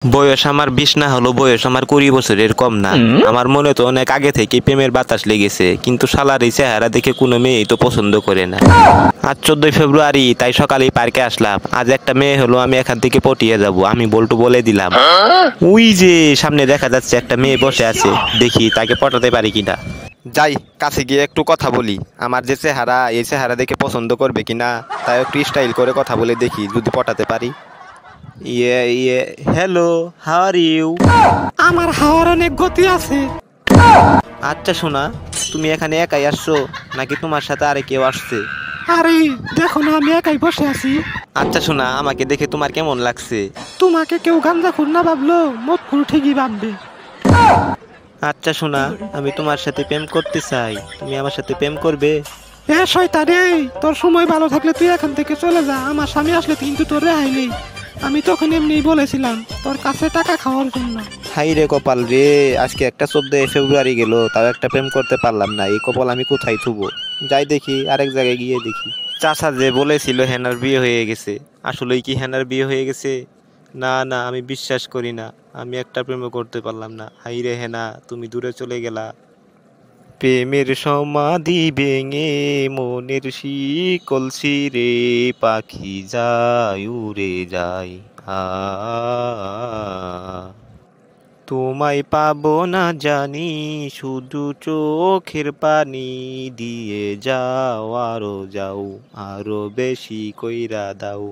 বয়স আমার 20 না হলো, বয়স আমার 20 বছরের কম না। আমার মনে তো অনেক আগে থেকে প্রেমের বাতাস লেগেছে, কিন্তু শালার এই চেহারা দেখে কোনো মেয়েই তো পছন্দ করে না। আজ 14 ফেব্রুয়ারি, তাই সকালেই পার্কে আসলাম। আজ একটা মেয়ে হলো, আমি এখান থেকে পটিয়ে যাব, আমি বল্টু বলে দিলাম। ওই যে সামনে দেখা যাচ্ছে একটা মেয়ে বসে আছে, দেখি তাকে পটাতে পারি কিনা। যাই, কাছে গিয়ে একটু কথা বলি। আমার যে চেহারা, এই চেহারা দেখে পছন্দ করবে কিনা, তাই একটু স্টাইল করে কথা বলে দেখি যদি পটাতে পারি। Hello, how are you? আমার হাওয়ার অনেক গতি আছে। আচ্ছা শোনা, তুমি এখানে একাই আসছো নাকি তোমার সাথে আরে কেউ আসছে? আরে দেখো না, আমি একাই বসে আছি। আচ্ছা শোনা, আমাকে দেখে তোমার কেমন লাগছে? তোমাকে কেউ গাঞ্জাখোর না ভাবলো, মদখোর ঠিকই ভাববে। আচ্ছা শোনা, আমি তোমার সাথে প্রেম করতে চাই, তুমি আমার সাথে প্রেম করবে? এ শয়তান, তোর সময় ভালো থাকলে তুই এখান থেকে চলে যা। আমার স্বামী আসলে কিন্তু তোর রেহাই নেই। আমি তখন এমনিই বলেছিলাম তোর কাছে টাকা খাওয়ার জন্য। হাই রে কপাল রে, আজকে একটা 14 ফেব্রুয়ারি গেল, তাও একটা প্রেম করতে পারলাম না। এই কপাল আমি কোথায় থুবো? যাই দেখি, আরেক জায়গায় গিয়ে দেখি। চাচা যে বলেছিল হেনার বিয়ে হয়ে গেছে, আসলেই কি হেনার বিয়ে হয়ে গেছে? না না, আমি বিশ্বাস করি না। আমি একটা প্রেমও করতে পারলাম না। হাই রে হেনা, তুমি দূরে চলে গেলা। প্রেমের সমাধি ভেঙে মনের শিকল ছিঁড়ে পাখি যায় উড়ে যায়। আ তোমায় পাবো না জানি, শুধু চোখের পানি দিয়ে যাও, আরো যাও, আরো বেশি কইরা দাও।